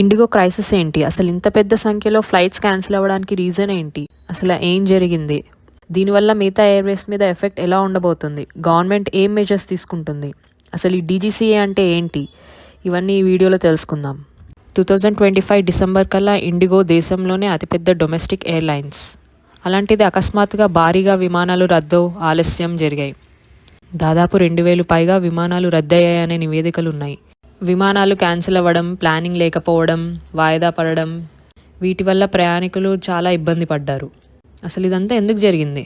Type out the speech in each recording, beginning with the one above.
IndiGo crisis ఏంటి? అసలు ఇంత పెద్ద సంఖ్యలో ఫ్లైట్స్ క్యాన్సిల్ అవ్వడానికి రీజన్ ఏంటి? అసలు ఏం జరిగింది? దీనివల్ల మిగతా ఎయిర్వేస్ మీద ఎఫెక్ట్ ఎలా ఉండబోతుంది? గవర్నమెంట్ ఏం మెజర్స్ తీసుకుంటుంది? అసలు ఈ డీజీసీఏ అంటే ఏంటి? ఇవన్నీ ఈ వీడియోలో తెలుసుకుందాం. 2025 డిసెంబర్ కల్లా ఇండిగో దేశంలోనే అతిపెద్ద డొమెస్టిక్ ఎయిర్లైన్స్. అలాంటిది అకస్మాత్తుగా భారీగా విమానాలు ఆలస్యం జరిగాయి. దాదాపు 2000 పైగా విమానాలు రద్దయ్యాయనే నివేదికలు ఉన్నాయి. విమానాలు క్యాన్సిల్ అవ్వడం, ప్లానింగ్ లేకపోవడం, వాయిదా పడడం, వీటి వల్ల ప్రయాణికులు చాలా ఇబ్బంది పడ్డారు. అసలు ఇదంతా ఎందుకు జరిగింది?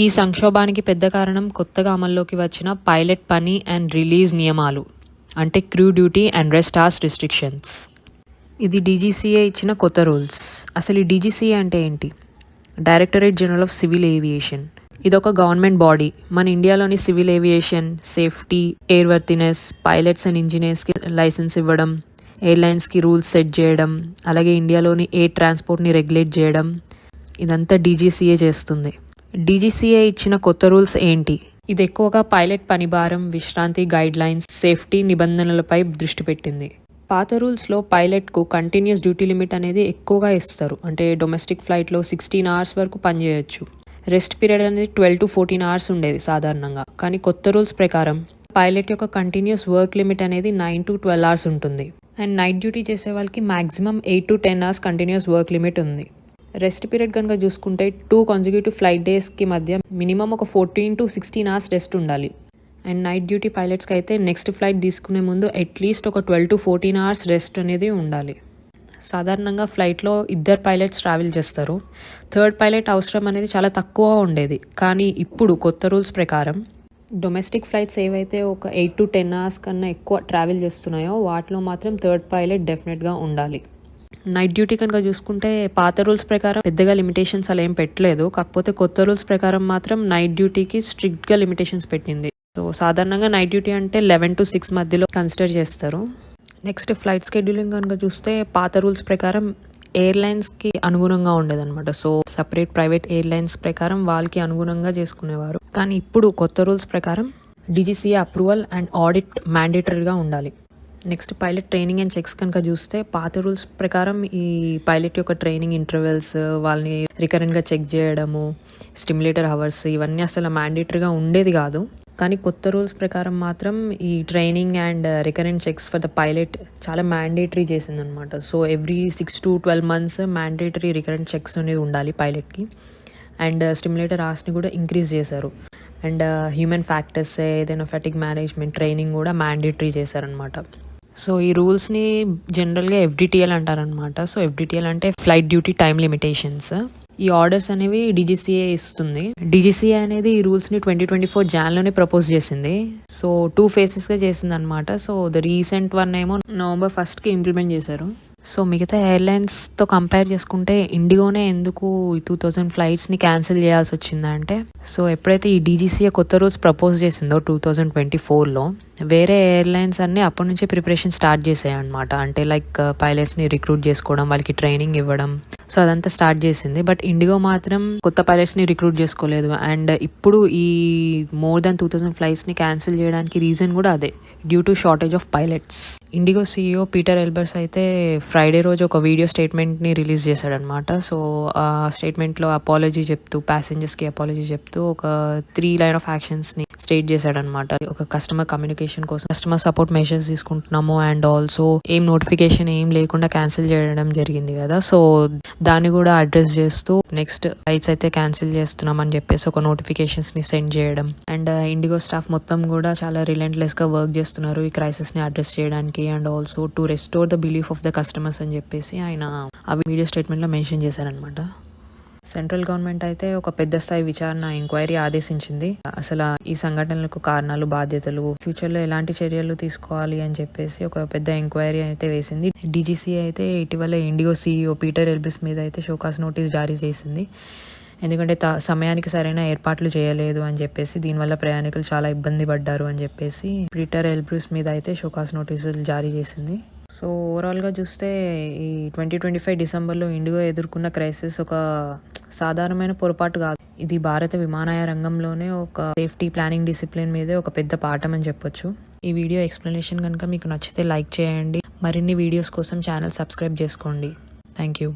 ఈ సంక్షోభానికి పెద్ద కారణం కొత్తగా అమల్లోకి వచ్చిన పైలట్ పని అండ్ రిలీజ్ నియమాలు, అంటే crew duty and rest hours restrictions. ఇది డీజీసీఏ ఇచ్చిన కొత్త రూల్స్. అసలు ఈ డీజీసీఏ అంటే ఏంటి? Directorate general of civil aviation. ఇదొక గవర్నమెంట్ బాడీ. మన ఇండియాలోని civil aviation, safety, airworthiness, pilots and ఇంజనీర్స్కి లైసెన్స్ ఇవ్వడం, ఎయిర్లైన్స్కి రూల్స్ సెట్ చేయడం, అలాగే ఇండియాలోని ఎయిర్ ట్రాన్స్పోర్ట్ని రెగ్యులేట్ చేయడం, ఇదంతా డీజీసీఏ చేస్తుంది. డీజీసీఏ ఇచ్చిన కొత్త రూల్స్ ఏంటి? ఇది ఎక్కువగా పైలట్ పనిభారం, విశ్రాంతి గైడ్లైన్స్, సేఫ్టీ నిబంధనలపై దృష్టి పెట్టింది. పాత రూల్స్లో పైలట్కు కంటిన్యూస్ డ్యూటీ లిమిట్ అనేది ఎక్కువగా ఇస్తారు. అంటే డొమెస్టిక్ ఫ్లైట్లో 16 hours వరకు పనిచేయచ్చు. రెస్ట్ పీరియడ్ అనేది 12 to 14 hours ఉండేది సాధారణంగా. కానీ కొత్త రూల్స్ ప్రకారం పైలట్ యొక్క కంటిన్యూస్ వర్క్ లిమిట్ అనేది 9 to 12 hours ఉంటుంది. అండ్ నైట్ డ్యూటీ చేసే వాళ్ళకి maximum 8 to 10 hours continuous work limit ఉంది. రెస్ట్ పీరియడ్ కనుక చూసుకుంటే 2 consecutive ఫ్లైట్ డేస్కి మధ్య మినిమం ఒక 14 to 16 hours రెస్ట్ ఉండాలి. అండ్ నైట్ డ్యూటీ పైలట్స్కి అయితే నెక్స్ట్ ఫ్లైట్ తీసుకునే ముందు అట్లీస్ట్ ఒక 12 to 14 hours రెస్ట్ అనేది ఉండాలి. సాధారణంగా ఫ్లైట్లో 2 పైలట్స్ ట్రావెల్ చేస్తారు. థర్డ్ పైలట్ అవసరం అనేది చాలా తక్కువ ఉండేది. కానీ ఇప్పుడు కొత్త రూల్స్ ప్రకారం డొమెస్టిక్ ఫ్లైట్స్ ఏవైతే ఒక 8 to 10 hours కన్నా ఎక్కువ ట్రావెల్ చేస్తున్నాయో వాటిలో మాత్రం థర్డ్ పైలట్ డెఫినెట్గా ఉండాలి. నైట్ డ్యూటీ కనుక చూసుకుంటే పాత రూల్స్ ప్రకారం పెద్దగా లిమిటేషన్స్ అలా ఏం పెట్టలేదు. కాకపోతే కొత్త రూల్స్ ప్రకారం మాత్రం నైట్ డ్యూటీకి స్ట్రిక్ట్గా లిమిటేషన్స్ పెట్టింది. సో సాధారణంగా నైట్ డ్యూటీ అంటే 11 to 6 మధ్యలో కన్సిడర్ చేస్తారు. నెక్స్ట్ ఫ్లైట్ స్కెడ్యూలింగ్ కనుక చూస్తే పాత రూల్స్ ప్రకారం ఎయిర్లైన్స్కి అనుగుణంగా ఉండేదన్నమాట. సో సపరేట్ ప్రైవేట్ ఎయిర్లైన్స్ ప్రకారం వాళ్ళకి అనుగుణంగా చేసుకునేవారు. కానీ ఇప్పుడు కొత్త రూల్స్ ప్రకారం డీజీసీఏ అప్రూవల్ అండ్ ఆడిట్ మ్యాండేటరీగా ఉండాలి. Next pilot training and checks కనుక చూస్తే పాత రూల్స్ ప్రకారం ఈ పైలట్ యొక్క ట్రైనింగ్ ఇంటర్వెల్స్, వాళ్ళని రికరెంట్గా చెక్ చేయడము, స్టిమ్యులేటర్ అవర్స్, ఇవన్నీ అసలు మ్యాండేటరీగా ఉండేది కాదు. కానీ కొత్త రూల్స్ ప్రకారం మాత్రం ఈ training and recurrent checks for the pilot చాలా మ్యాండేటరీ చేసిందనమాట. So every 6 to 12 months mandatory recurrent checks అనేది ఉండాలి పైలట్కి. అండ్ స్టిమ్యులేటర్ అవర్స్ని కూడా ఇంక్రీజ్ చేశారు. అండ్ హ్యూమన్ ఫ్యాక్టర్స్, ఏదైనా ఫెటిగ్ మేనేజ్మెంట్ ట్రైనింగ్ కూడా మ్యాండేటరీ చేశారనమాట. సో ఈ రూల్స్ని జనరల్గా ఎఫ్డిటిఎల్ అంటారనమాట. సో ఎఫ్డిటిఎల్ అంటే ఫ్లైట్ డ్యూటీ టైమ్ లిమిటేషన్స్. ఈ ఆర్డర్స్ అనేవి డీజీసీఏ ఇస్తుంది. డీజీసీఏ అనేది ఈ రూల్స్ని 2024 Januaryలోనే ప్రపోజ్ చేసింది. సో 2 phases చేసింది అనమాట. సో ద రీసెంట్ వన్ ఏమో November 1st ఇంప్లిమెంట్ చేశారు. సో మిగతా ఎయిర్లైన్స్తో కంపేర్ చేసుకుంటే ఇండిగోనే ఎందుకు 2000 ఫ్లైట్స్ని క్యాన్సిల్ చేయాల్సి వచ్చిందంటే, సో ఎప్పుడైతే ఈ డీజీసీఏ కొత్త రూల్స్ ప్రపోజ్ చేసిందో 2024లో వేరే ఎయిర్లైన్స్ అన్నీ అప్పటి నుంచే ప్రిపరేషన్ స్టార్ట్ చేసాయి అనమాట. అంటే లైక్ పైలట్స్ని రిక్రూట్ చేసుకోవడం, వాళ్ళకి ట్రైనింగ్ ఇవ్వడం, సో అదంతా స్టార్ట్ చేసింది. బట్ ఇండిగో మాత్రం కొత్త పైలట్స్ని రిక్రూట్ చేసుకోలేదు. అండ్ ఇప్పుడు ఈ more than 2000 ఫ్లైట్స్ని క్యాన్సిల్ చేయడానికి రీజన్ కూడా అదే, due to shortage of pilots. IndiGo CEO Peter Elbers అయితే ఫ్రైడే రోజు ఒక వీడియో స్టేట్మెంట్ని రిలీజ్ చేశాడనమాట. సో ఆ స్టేట్మెంట్లో అపాలజీ చెప్తూ, ప్యాసింజర్స్కి అపాలజీ చెప్తూ ఒక 3 line of actionsని స్టేట్ చేశాడనమాట. ఒక కస్టమర్ కమ్యూనికేషన్ కోసం కస్టమర్ సపోర్ట్ మెషర్స్ తీసుకుంటున్నాము, అండ్ ఆల్సో ఏం నోటిఫికేషన్ ఏం లేకుండా క్యాన్సిల్ చేయడం జరిగింది కదా. సో దాన్ని కూడా అడ్రస్ చేస్తూ నెక్స్ట్ ఫ్లైట్స్ అయితే క్యాన్సిల్ చేస్తున్నాం అని చెప్పేసి ఒక నోటిఫికేషన్స్ని సెండ్ చేయడం. అండ్ ఇండిగో స్టాఫ్ మొత్తం కూడా చాలా రిలెంట్లెస్గా వర్క్ చేస్తున్నారు ఈ క్రైసిస్ని అడ్రస్ చేయడానికి, and also to restore the belief of the customers అని చెప్పేసి ఆయన ఆ వీడియో స్టేట్మెంట్లో మెన్షన్ చేశారనమాట. సెంట్రల్ గవర్నమెంట్ అయితే ఒక పెద్ద స్థాయి విచారణ ఎంక్వైరీ ఆదేశించింది. అసలు ఈ సంఘటనలకు కారణాలు, బాధ్యతలు, ఫ్యూచర్లో ఎలాంటి చర్యలు తీసుకోవాలి అని చెప్పేసి ఒక పెద్ద ఎంక్వైరీ అయితే వేసింది. డీజీసీఏ అయితే ఇటీవల ఇండిగో CEO పీటర్ ఎల్బర్స్ మీద అయితే షోకాస్ నోటీస్ జారీ చేసింది. ఎందుకంటే సమయానికి సరైన ఏర్పాట్లు చేయలేదు అని చెప్పేసి, దీనివల్ల ప్రయాణికులు చాలా ఇబ్బంది పడ్డారు అని చెప్పేసి పీటర్ ఎల్బర్స్ మీద అయితే షోకాస్ నోటీసులు జారీ చేసింది. సో ఓవరాల్గా చూస్తే ఈ 2025 డిసెంబర్లో ఇండిగో ఎదుర్కొన్న క్రైసిస్ ఒక సాధారణమైన పొరపాటు కాదు. ఇది భారత విమానయాన రంగంలోనే ఒక సేఫ్టీ, ప్లానింగ్, డిసిప్లిన్ మీదే ఒక పెద్ద పాఠం అని చెప్పొచ్చు. ఈ వీడియో ఎక్స్ప్లెనేషన్ కనుక మీకు నచ్చితే లైక్ చేయండి. మరిన్ని వీడియోస్ కోసం ఛానల్ సబ్స్క్రైబ్ చేసుకోండి. Thank you.